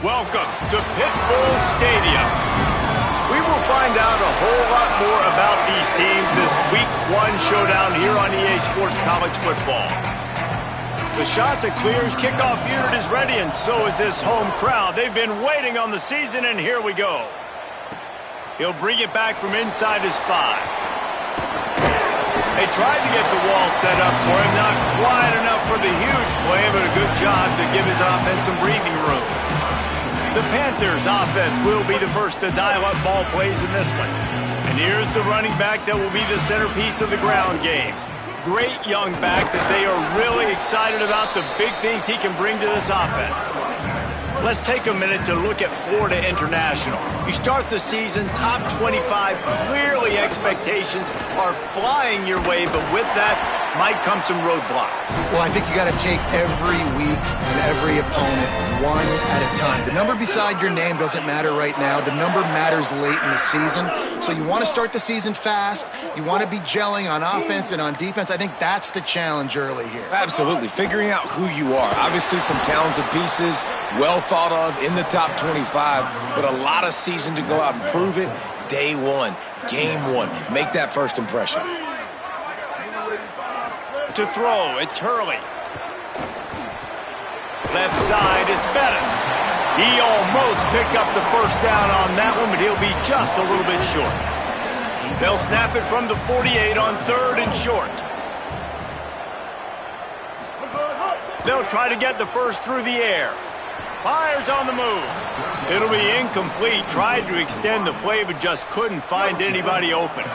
Welcome to Pitbull Stadium. We will find out a whole lot more about these teams this Week 1 showdown here on EA Sports College Football. The shot that clears, kickoff unit is ready, and so is this home crowd. They've been waiting on the season, and here we go. He'll bring it back from inside his 5. They tried to get the wall set up for him, not quite enough for the huge play, but a good job to give his offense some breathing room. The Panthers' offense will be the first to dial up ball plays in this one. And here's the running back that will be the centerpiece of the ground game. Great young back that they are really excited about the big things he can bring to this offense. Let's take a minute to look at Florida International. You start the season top 25. Clearly expectations are flying your way, but with that might come some roadblocks. Well, I think you got to take every week and every opponent one at a time. The number beside your name doesn't matter right now. The number matters late in the season. So you want to start the season fast. You want to be gelling on offense and on defense. I think that's the challenge early here. Absolutely. Figuring out who you are. Obviously some talented pieces, well thought of in the top 25, but a lot of season to go out and prove it. Day 1, game 1. Make that first impression. To throw, it's Hurley. Left side is Bettis. He almost picked up the first down on that one, but he'll be just a little bit short. They'll snap it from the 48 on 3rd and short. They'll try to get the first through the air. Fires on the move. It'll be incomplete. Tried to extend the play, but just couldn't find anybody open.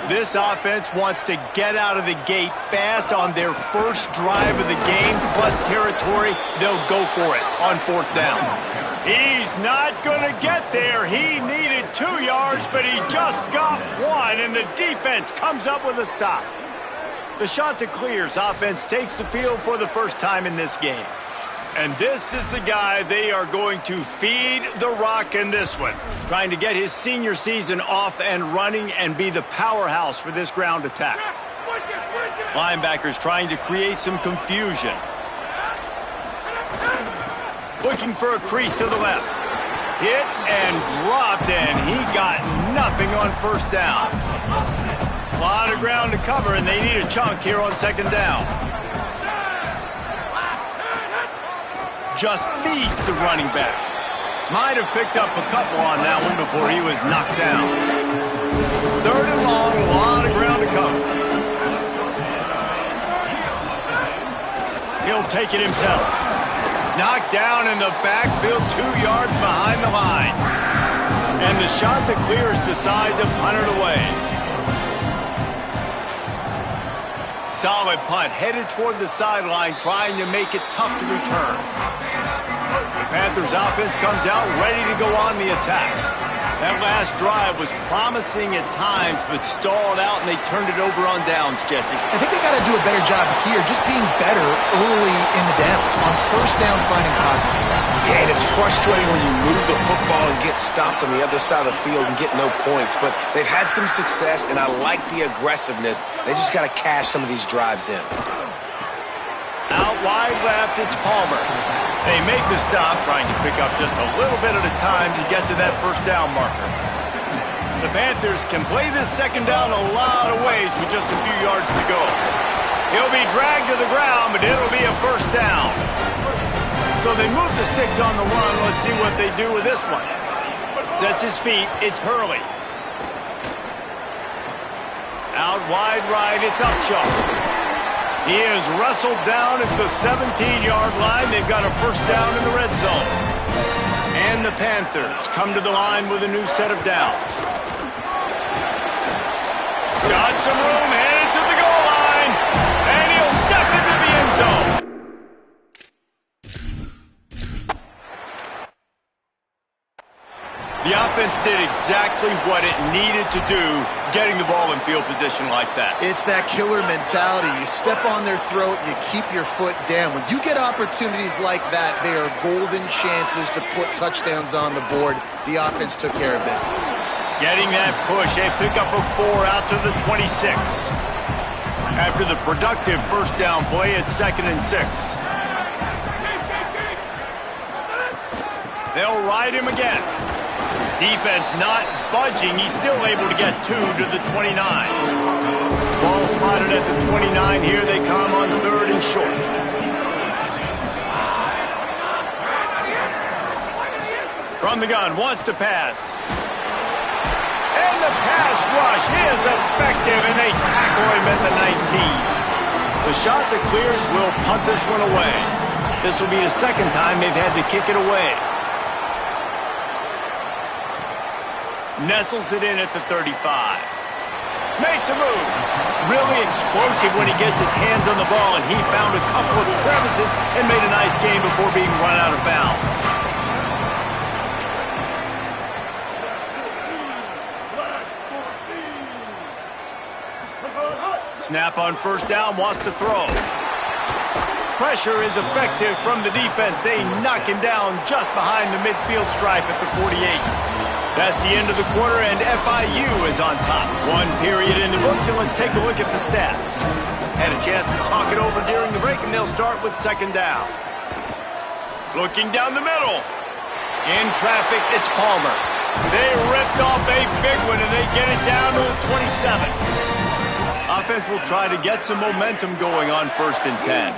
This offense wants to get out of the gate fast on their first drive of the game, plus territory. They'll go for it on 4th down. He's not going to get there. He needed 2 yards, but he just got 1, and the defense comes up with a stop. The shot to clears. Offense takes the field for the first time in this game. And this is the guy they are going to feed the rock in this one. Trying to get his senior season off and running and be the powerhouse for this ground attack. Linebackers trying to create some confusion. Looking for a crease to the left. Hit and dropped, and he got nothing on 1st down. A lot of ground to cover, and they need a chunk here on 2nd down. Just feeds the running back. Might have picked up a couple on that one before he was knocked down. 3rd and long, a lot of ground to cover. He'll take it himself. Knocked down in the backfield, 2 yards behind the line. And the shot to clears decide to punt it away. Solid punt, headed toward the sideline, trying to make it tough to return. The Panthers offense comes out ready to go on the attack. That last drive was promising at times, but stalled out, and they turned it over on downs, Jesse. I think they got to do a better job here, just being better early in the downs. On 1st down, finding positive plays. Yeah, and it's frustrating when you move the football and get stopped on the other side of the field and get no points. But they've had some success, and I like the aggressiveness. They just got to cash some of these drives in. Out wide left, it's Palmer. They make the stop, trying to pick up just a little bit at a time to get to that 1st down marker. The Panthers can play this 2nd down a lot of ways with just a few yards to go. He'll be dragged to the ground, but it'll be a 1st down. So they move the sticks on the run. Let's see what they do with this one. Sets his feet. It's Hurley. Out wide right, it's Upshaw. He is wrestled down at the 17-yard line. They've got a 1st down in the red zone. And the Panthers come to the line with a new set of downs. Got some room, headed to the goal line. And he'll step into the end zone. The offense did exactly what it needed to do, getting the ball in field position like that. It's that killer mentality. You step on their throat, you keep your foot down. When you get opportunities like that, they are golden chances to put touchdowns on the board. The offense took care of business. Getting that push, a pickup of 4 out to the 26. After the productive 1st down play, it's 2nd and 6. They'll ride him again. Defense not budging. He's still able to get 2 to the 29. Ball spotted at the 29. Here they come on 3rd and short. From the gun, wants to pass. And the pass rush is effective, and they tackle him at the 19. The shot that clears will punt this one away. This will be the second time they've had to kick it away. Nestles it in at the 35. Makes a move. Really explosive when he gets his hands on the ball, and he found a couple of crevices and made a nice game before being run out of bounds. Snap on 1st down, wants to throw. Pressure is effective from the defense. They knock him down just behind the midfield stripe at the 48. That's the end of the quarter, and FIU is on top. 1 period in the books, and let's take a look at the stats. Had a chance to talk it over during the break, and they'll start with 2nd down. Looking down the middle. In traffic, it's Palmer. They ripped off a big one, and they get it down to the 27. Offense will try to get some momentum going on 1st and 10.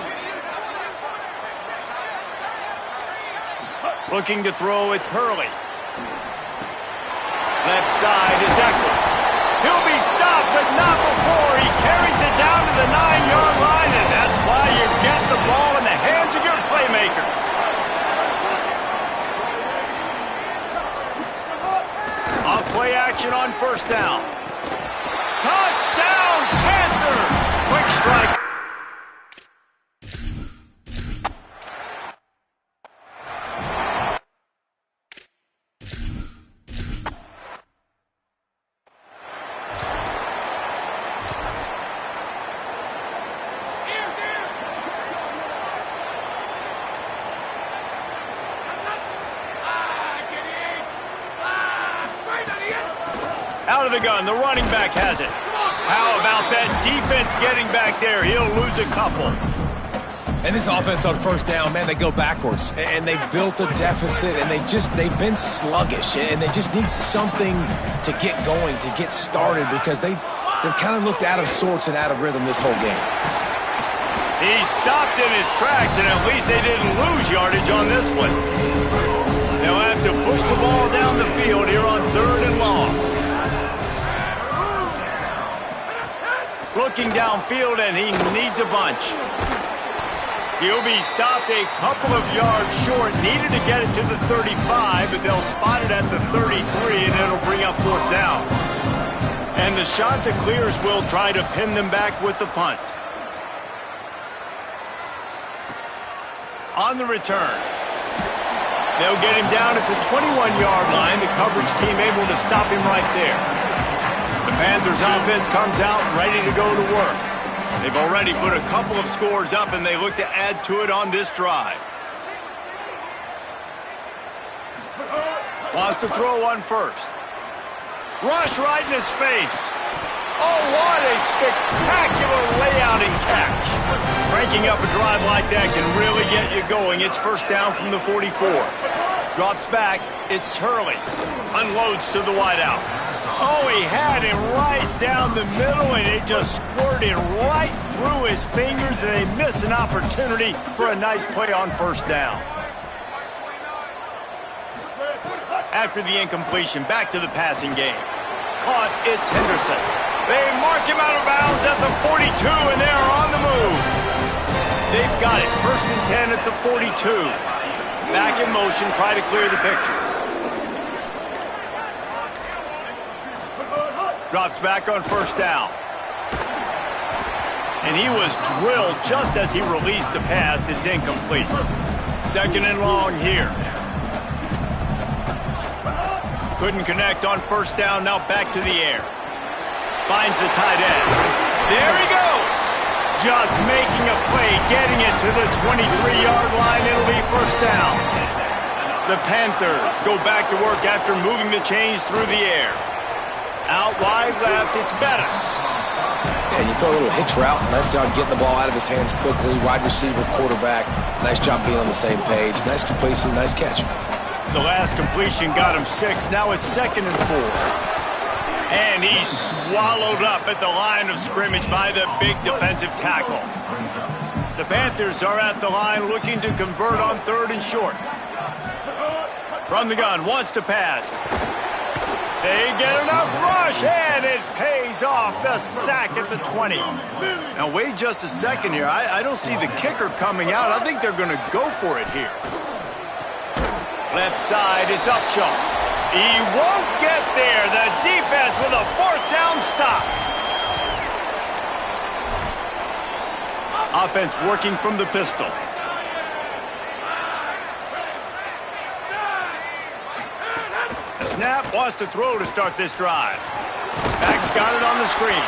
Looking to throw, it's Hurley. Left side is Eccles. He'll be stopped, but not before he carries it down to the 9-yard line, and that's why you get the ball in the hands of your playmakers. Off play action on 1st down. Touchdown, Panther! Quick strike. Out of the gun, the running back has it. How about that defense getting back there? He'll lose a couple. And this offense on 1st down, man, they go backwards. And they've built a deficit, and they've been sluggish. And they just need something to get going, to get started, because they've kind of looked out of sorts and out of rhythm this whole game. He stopped in his tracks, and at least they didn't lose yardage on this one. They'll have to push the ball down the field here on 3rd and long. Looking downfield, and he needs a bunch. He'll be stopped a couple of yards short. Needed to get it to the 35, but they'll spot it at the 33, and it'll bring up 4th down. And the shot that clears will try to pin them back with the punt. On the return, they'll get him down at the 21-yard line. The coverage team able to stop him right there. The Panthers offense comes out ready to go to work. They've already put a couple of scores up, and they look to add to it on this drive. Wants to throw on 1st. Rush right in his face. Oh, what a spectacular layout and catch. Cranking up a drive like that can really get you going. It's 1st down from the 44. Drops back. It's Hurley. Unloads to the wideout. Oh, he had it right down the middle, and it just squirted right through his fingers, and they miss an opportunity for a nice play on 1st down. After the incompletion, back to the passing game. Caught, it's Henderson. They mark him out of bounds at the 42, and they are on the move. They've got it, 1st and 10 at the 42. Back in motion, try to clear the picture. Drops back on 1st down. And he was drilled just as he released the pass. It's incomplete. 2nd and long here. Couldn't connect on 1st down. Now back to the air. Finds the tight end. There he goes. Just making a play, getting it to the 23-yard line. It'll be 1st down. The Panthers go back to work after moving the chains through the air. Out wide left, it's Bettis. And you throw a little hitch route. Nice job getting the ball out of his hands quickly. Wide receiver, quarterback. Nice job being on the same page. Nice completion, nice catch. The last completion got him 6. Now it's 2nd and 4. And he's swallowed up at the line of scrimmage by the big defensive tackle. The Panthers are at the line looking to convert on 3rd and short. From the gun, wants to pass. They get enough rush, and it pays off. The sack at the 20. Now, wait just a second here. I don't see the kicker coming out. I think they're going to go for it here. Left side is Upshaw. He won't get there. The defense with a 4th down stop. Offense working from the pistol. The snap, wants to throw to start this drive. Back's got it on the screen.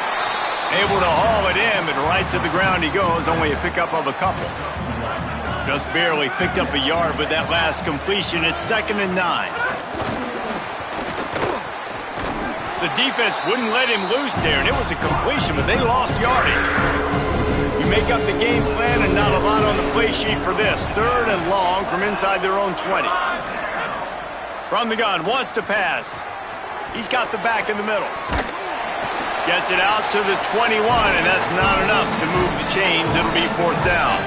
Able to haul it in, but right to the ground he goes. Only a pickup of a couple. Just barely picked up a yard with that last completion. It's 2nd and 9. The defense wouldn't let him loose there, and it was a completion, but they lost yardage. You make up the game plan and not a lot on the play sheet for this. 3rd and long from inside their own 20. From the gun, wants to pass. He's got the back in the middle. Gets it out to the 21, and that's not enough to move the chains. It'll be 4th down.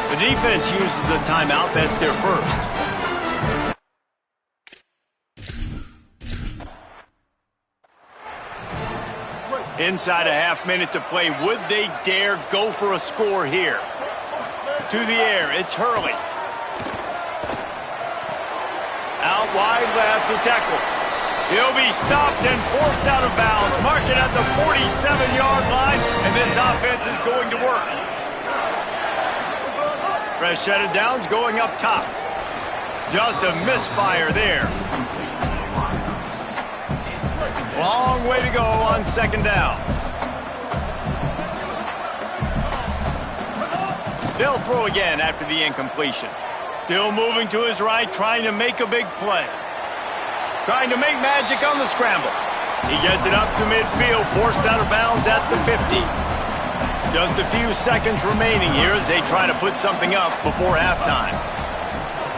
The defense uses a timeout. That's their first. Inside a half minute to play. Would they dare go for a score here? To the air, it's Hurley. Out wide left, it's Eccles. He'll be stopped and forced out of bounds. Mark it at the 47-yard line, and this offense is going to work. Fresh set of downs going up top. Just a misfire there. Long way to go on 2nd down. They'll throw again after the incompletion. Still moving to his right, trying to make a big play. Trying to make magic on the scramble. He gets it up to midfield, forced out of bounds at the 50. Just a few seconds remaining here as they try to put something up before halftime.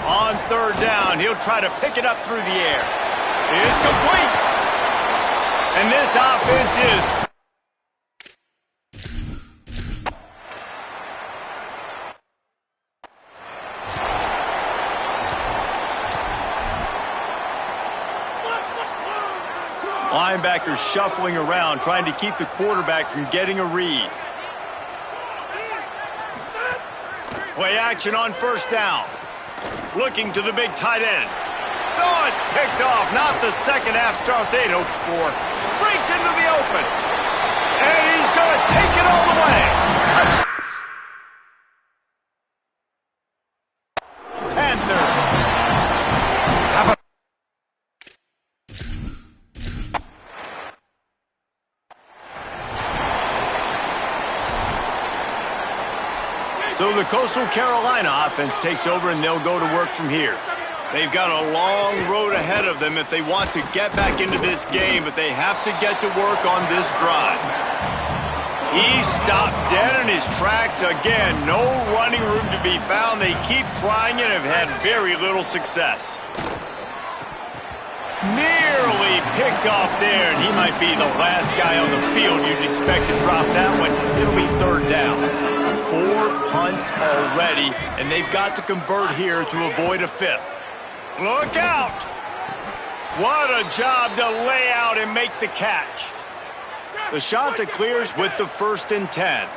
On 3rd down, he'll try to pick it up through the air. It's complete. And this offense is... Linebackers shuffling around, trying to keep the quarterback from getting a read. Play action on 1st down. Looking to the big tight end. Oh, it's picked off. Not the second half start they'd hoped for. Breaks into the open. And he's going to take it all the way. Panthers. So the Coastal Carolina offense takes over, and they'll go to work from here. They've got a long road ahead of them if they want to get back into this game, but they have to get to work on this drive. He stopped dead in his tracks again. No running room to be found. They keep trying and have had very little success. Nearly picked off there, and he might be the last guy on the field you'd expect to drop that one. It'll be 3rd down. 4 punts already, and they've got to convert here to avoid a 5th. Look out! What a job to lay out and make the catch. The Shanta clears with the 1st and 10.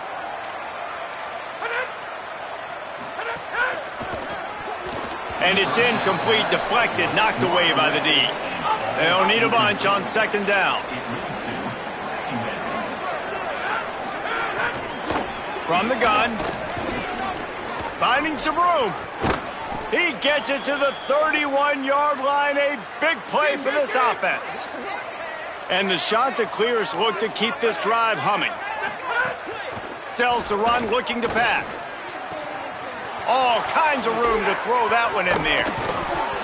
And it's incomplete, deflected, knocked away by the D. They'll need a bunch on 2nd down. From the gun. Finding some room. He gets it to the 31-yard line. A big play for this offense. And the Chanticleers look to keep this drive humming. Sells the run, looking to pass. All kinds of room to throw that one in there.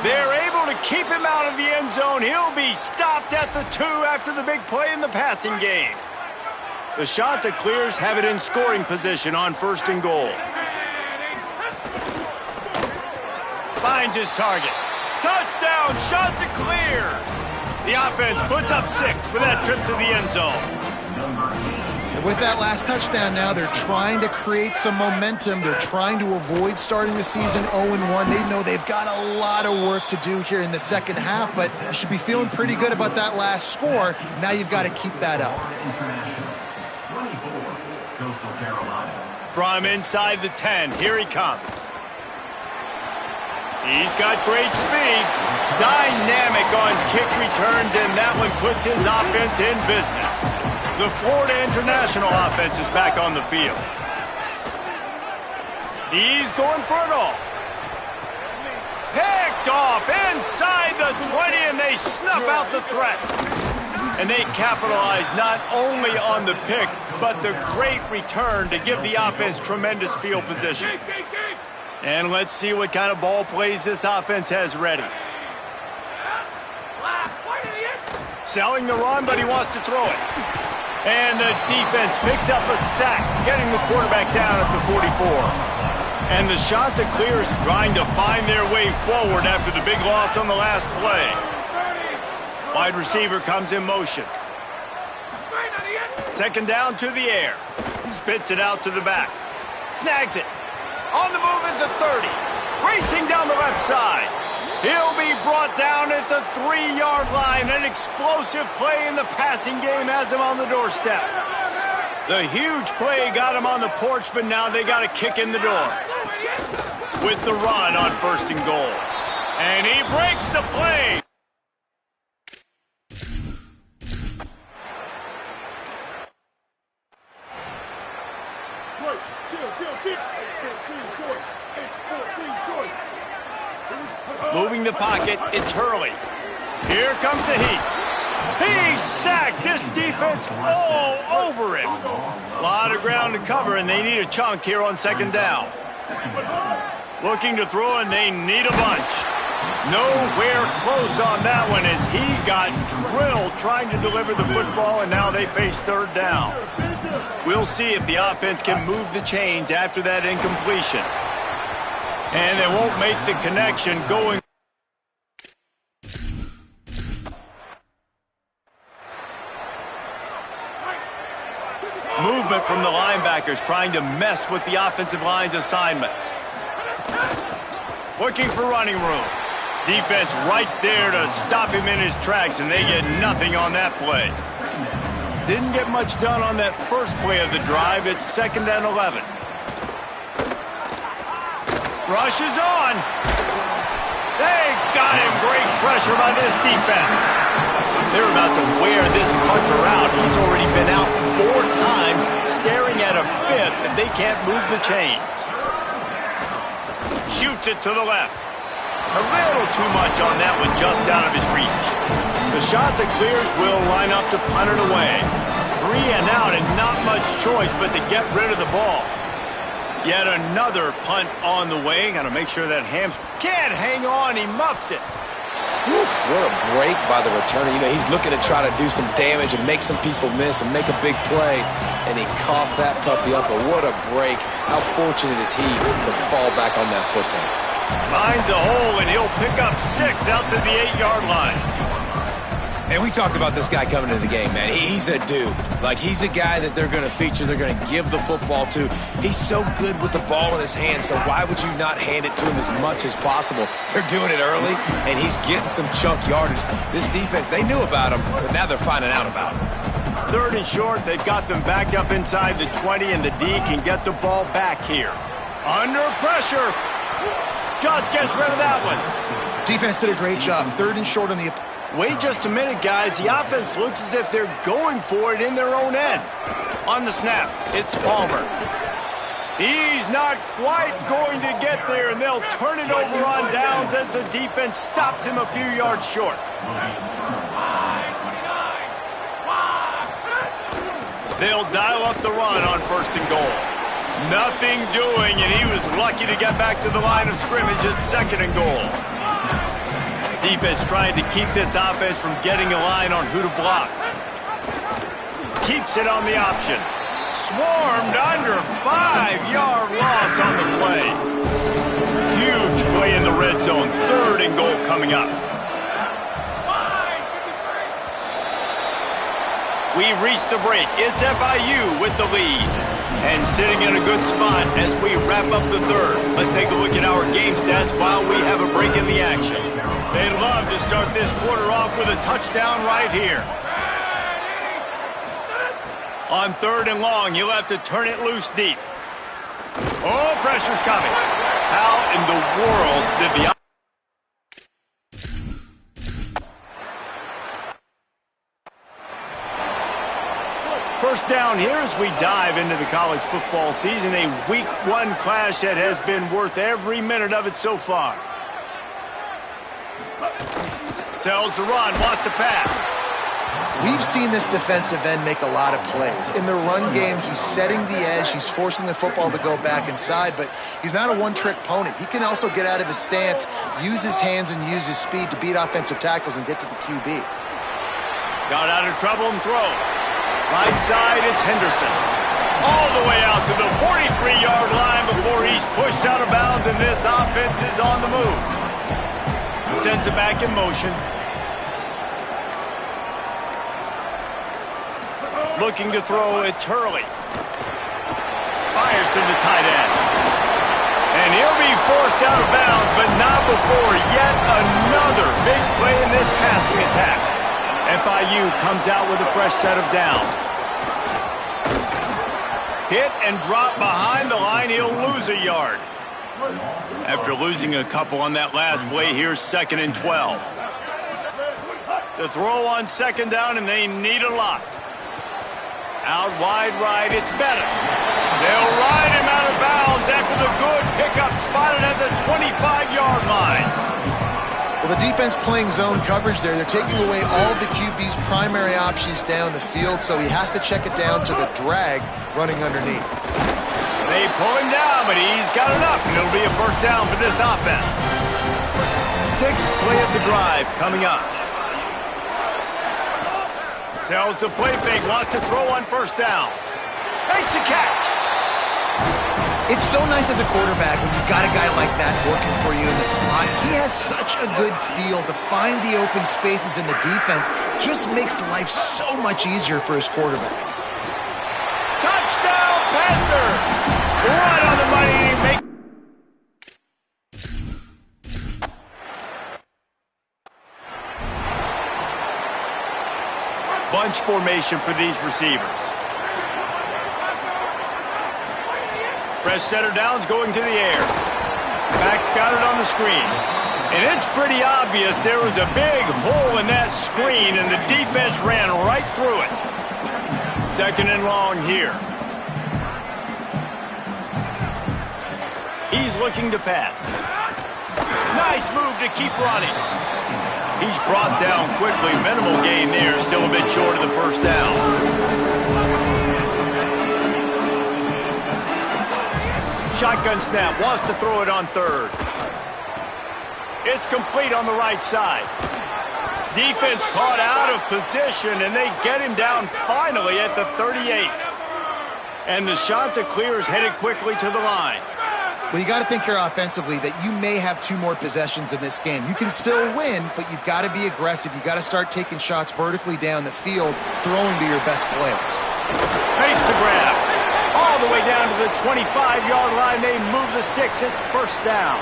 They're able to keep him out of the end zone. He'll be stopped at the 2 after the big play in the passing game. The Chanticleers have it in scoring position on 1st and goal. Finds his target. Touchdown, shot to clear. The offense puts up 6 with that trip to the end zone. And with that last touchdown now, they're trying to create some momentum. They're trying to avoid starting the season 0-1. They know they've got a lot of work to do here in the second half, but you should be feeling pretty good about that last score. Now you've got to keep that up. From inside the 10, here he comes. He's got great speed, dynamic on kick returns, and that one puts his offense in business. The Florida International offense is back on the field. He's going for it all. Picked off inside the 20, and they snuff out the threat. And they capitalize not only on the pick, but the great return to give the offense tremendous field position. And let's see what kind of ball plays this offense has ready. Selling the run, but he wants to throw it. And the defense picks up a sack, getting the quarterback down at the 44. And the shot to clear is trying to find their way forward after the big loss on the last play. Wide receiver comes in motion. Second down to the air. Spits it out to the back. Snags it. On the move at the 30. Racing down the left side. He'll be brought down at the 3-yard line. An explosive play in the passing game has him on the doorstep. The huge play got him on the porch, but now they got a kick in the door. With the run on 1st and goal. And he breaks the play. Moving the pocket, it's Hurley. Here comes the heat. He sacked this defense all over him. A lot of ground to cover, and they need a chunk here on 2nd down. Looking to throw, and they need a bunch. Nowhere close on that one as he got drilled trying to deliver the football, and now they face 3rd down. We'll see if the offense can move the chains after that incompletion. And they won't make the connection going. Movement from the linebackers trying to mess with the offensive line's assignments. Looking for running room. Defense right there to stop him in his tracks, and they get nothing on that play. Didn't get much done on that first play of the drive. It's 2nd and 11. Rush is on. They got him. Great pressure by this defense. They're about to wear this punter out. He's already been out 4 times, staring at a 5th if they can't move the chains. Shoots it to the left. A little too much on that one, just out of his reach. The shot that clears will line up to punt it away. 3 and out, and not much choice but to get rid of the ball. Yet another punt on the way. Got to make sure that Hams can't hang on. He muffs it. Oof, what a break by the returner. You know, he's looking to try to do some damage and make some people miss and make a big play. And he coughed that puppy up. But what a break. How fortunate is he to fall back on that football. Finds a hole, and he'll pick up 6 out to the 8-yard line. And we talked about this guy coming into the game, man. He's a dude. Like, he's a guy that they're going to feature, they're going to give the football to. He's so good with the ball in his hands, so why would you not hand it to him as much as possible? They're doing it early, and he's getting some chunk yardage. This defense, they knew about him, but now they're finding out about him. 3rd and short, they've got them backed up inside the 20, and the D can get the ball back here. Under pressure. Just gets rid of that one. Defense did a great job. 3rd and short on the... Wait just a minute, guys. The offense looks as if they're going for it in their own end. On the snap, it's Palmer. He's not quite going to get there, and they'll turn it over on downs as the defense stops him a few yards short. They'll dial up the run on 1st and goal. Nothing doing, and he was lucky to get back to the line of scrimmage at 2nd and goal. Defense trying to keep this offense from getting a line on who to block. Keeps it on the option. Swarmed under 5-yard loss on the play. Huge play in the red zone. 3rd and goal coming up. We reached the break. It's FIU with the lead. And sitting in a good spot as we wrap up the 3rd. Let's take a look at our game stats while we have a break in the action. They'd love to start this quarter off with a touchdown right here. On 3rd and long, you'll have to turn it loose deep. Oh, pressure's coming. How in the world did the... First down here as we dive into the college football season, a week 1 clash that has been worth every minute of it so far. Tells the run, wants to pass. We've seen this defensive end make a lot of plays. In the run game, he's setting the edge. He's forcing the football to go back inside, but he's not a one-trick pony. He can also get out of his stance, use his hands, and use his speed to beat offensive tackles and get to the QB. Got out of trouble and throws. Right side, it's Henderson. All the way out to the 43-yard line before he's pushed out of bounds, and this offense is on the move. Sends it back in motion. Looking to throw, it's Hurley. Fires to the tight end. And he'll be forced out of bounds, but not before yet another big play in this passing attack. FIU comes out with a fresh set of downs. Hit and drop behind the line, he'll lose a yard. After losing a couple on that last play, here's 2nd and 12. The throw on 2nd down, and they need a lot. Out wide right, it's Bettis. They'll ride him out of bounds after the good pickup spotted at the 25-yard line. Well, the defense playing zone coverage there. They're taking away all of the QB's primary options down the field, so he has to check it down to the drag running underneath. They pull him down, but he's got enough, and it'll be a first down for this offense. 6th play of the drive coming up. Tells the play fake, wants to throw on 1st down. Makes a catch. It's so nice as a quarterback when you've got a guy like that working for you in the slot. He has such a good feel to find the open spaces in the defense. Just makes life so much easier for his quarterback. Touchdown, Panthers! Right on the money. Bunch formation for these receivers. Fresh set of downs going to the air. Back's got it on the screen. And it's pretty obvious there was a big hole in that screen, and the defense ran right through it. 2nd and long here. He's looking to pass. Nice move to keep running. He's brought down quickly. Minimal gain there. Still a bit short of the 1st down. Shotgun snap. Wants to throw it on 3rd. It's complete on the right side. Defense caught out of position, and they get him down finally at the 38. And the shot to clear is headed quickly to the line. Well, you got to think here offensively that you may have 2 more possessions in this game. You can still win, but you've got to be aggressive. You've got to start taking shots vertically down the field, throwing to your best players. Makes the grab. All the way down to the 25-yard line. They move the sticks. It's 1st down.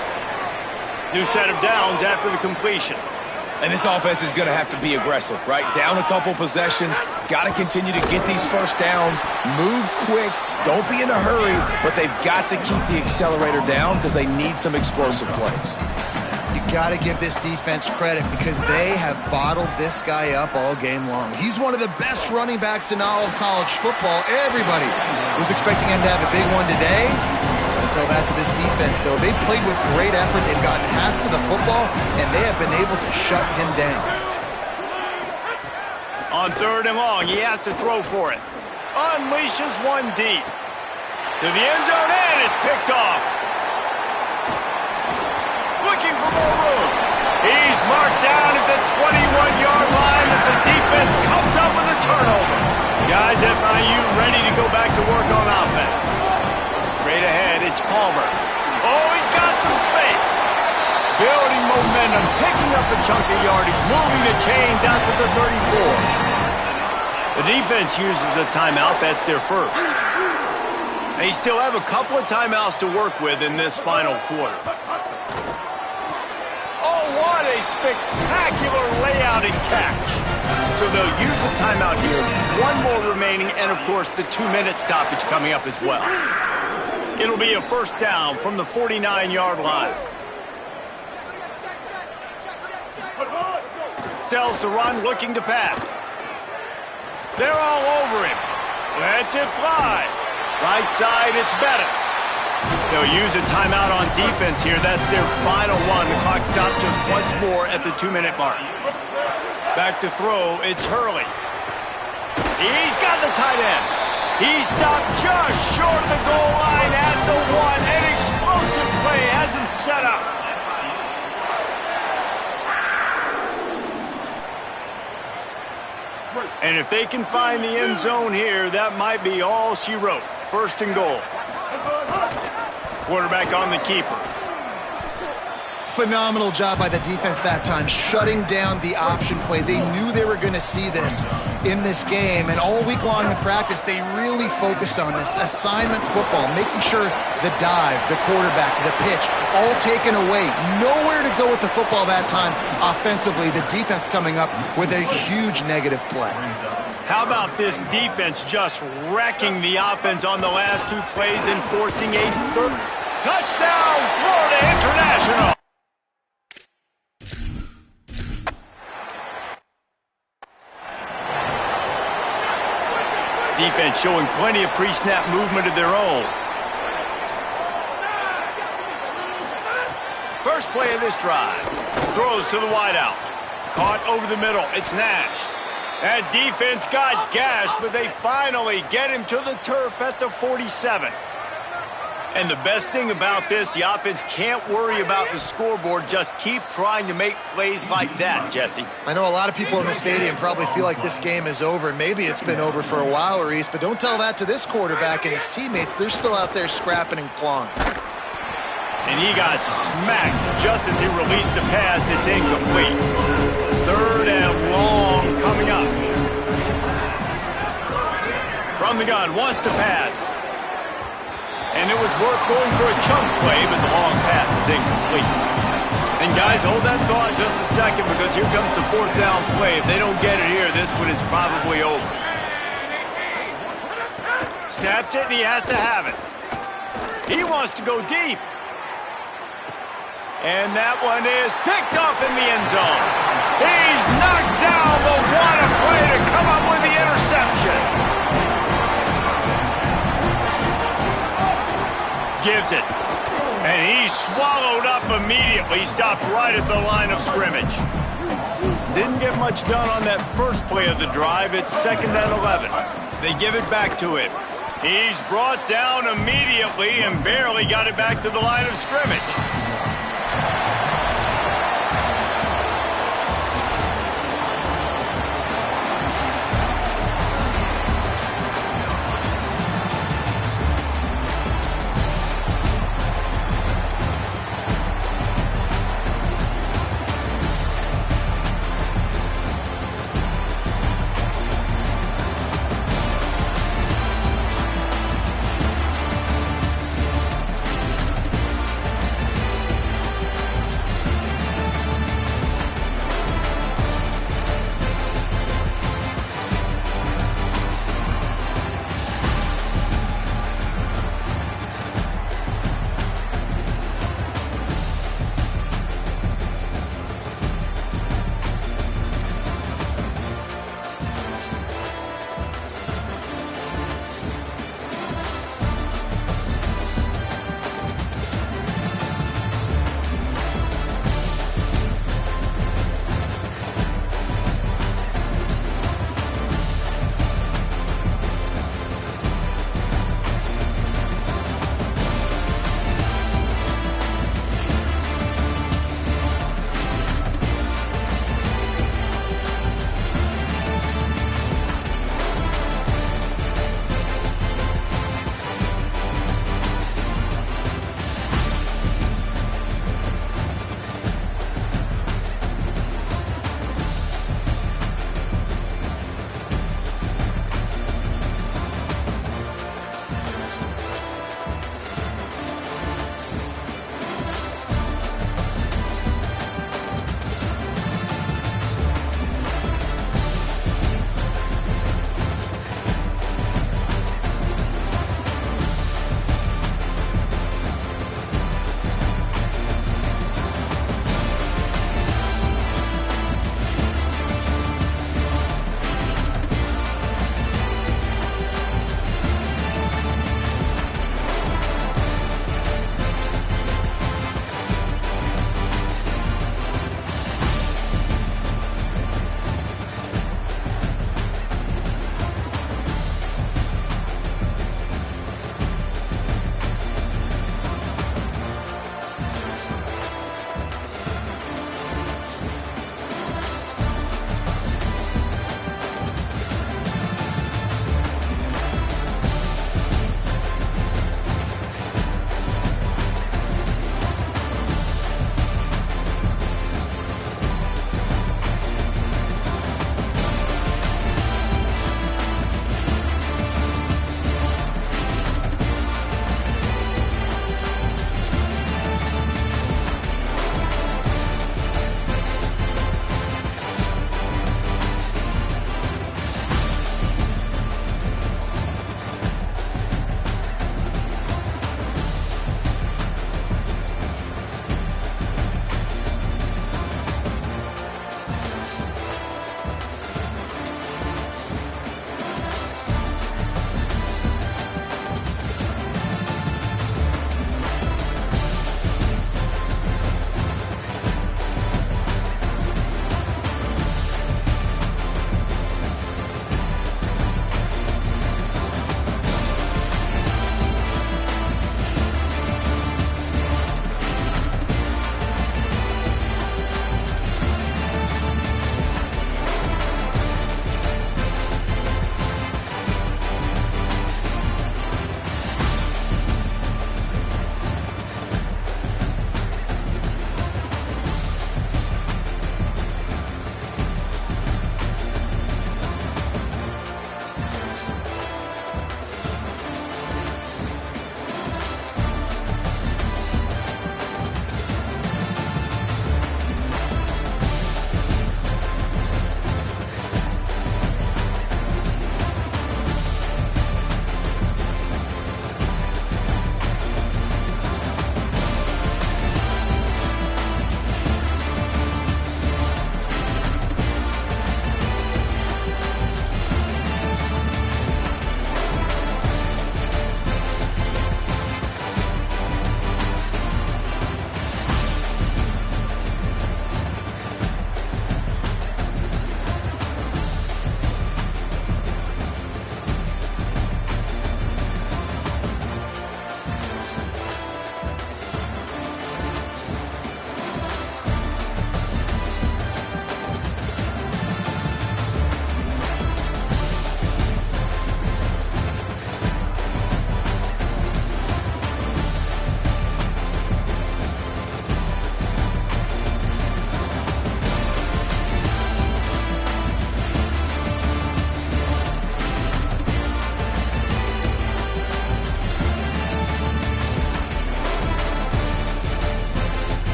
New set of downs after the completion. And this offense is going to have to be aggressive, right? Down a couple possessions. Got to continue to get these 1st downs. Move quick. Don't be in a hurry, but they've got to keep the accelerator down because they need some explosive plays. You got to give this defense credit because they have bottled this guy up all game long. He's one of the best running backs in all of college football. Everybody was expecting him to have a big one today. Don't tell that to this defense, though. They've played with great effort. They've gotten hats to the football, and they have been able to shut him down. On 3rd and long, he has to throw for it. Unleashes one deep. To the end zone, and it's picked off. Looking for more room. He's marked down at the 21-yard line as the defense comes up with a turnover. Guys, FIU ready to go back to work on offense. Straight ahead, it's Palmer. Oh, he's got some space. up a chunk of yardage, moving the chains out to the 34. The defense uses a timeout. That's their first. They still have a couple of timeouts to work with in this final quarter. Oh, what a spectacular layout and catch. So they'll use a timeout here. One more remaining, and, of course, the 2-minute stoppage coming up as well. It'll be a first down from the 49-yard line. Sells to run, looking to pass. They're all over him. Lets it fly. Right side, it's Bettis. They'll use a timeout on defense here. That's their final one. The clock stops just once more at the 2-minute mark. Back to throw, it's Hurley. He's got the tight end. He stopped just short of the goal line at the 1. An explosive play has him set up. And if they can find the end zone here, that might be all she wrote. First and goal. Quarterback on the keeper. Phenomenal job by the defense that time, shutting down the option play. They knew they were going to see this in this game, and all week long in practice, they really focused on this assignment football, making sure the dive, the quarterback, the pitch, all taken away. Nowhere to go with the football that time offensively. The defense coming up with a huge negative play. How about this defense just wrecking the offense on the last 2 plays and forcing a third touchdown, Florida International. Defense showing plenty of pre-snap movement of their own. First play of this drive. Throws to the wideout. Caught over the middle. It's Nash. That defense got gashed, but they finally get him to the turf at the 47. And the best thing about this, the offense can't worry about the scoreboard. Just keep trying to make plays like that, Jesse. I know a lot of people in the stadium probably feel like this game is over. Maybe it's been over for a while, Reese, but don't tell that to this quarterback and his teammates. They're still out there scrapping and clawing. And he got smacked just as he released the pass. It's incomplete. Third and long coming up. From the gun, wants to pass. And it was worth going for a chunk play, but the long pass is incomplete. And guys, hold that thought just a second, because here comes the 4th down play. If they don't get it here, this one is probably over. Snapped it, and he has to have it. He wants to go deep. And that one is picked off in the end zone. He's knocked down, but what a play to come up with the interception. Gives it. And he swallowed up immediately. Stopped right at the line of scrimmage. Didn't get much done on that first play of the drive. It's 2nd and 11. They give it back to him. He's brought down immediately and barely got it back to the line of scrimmage.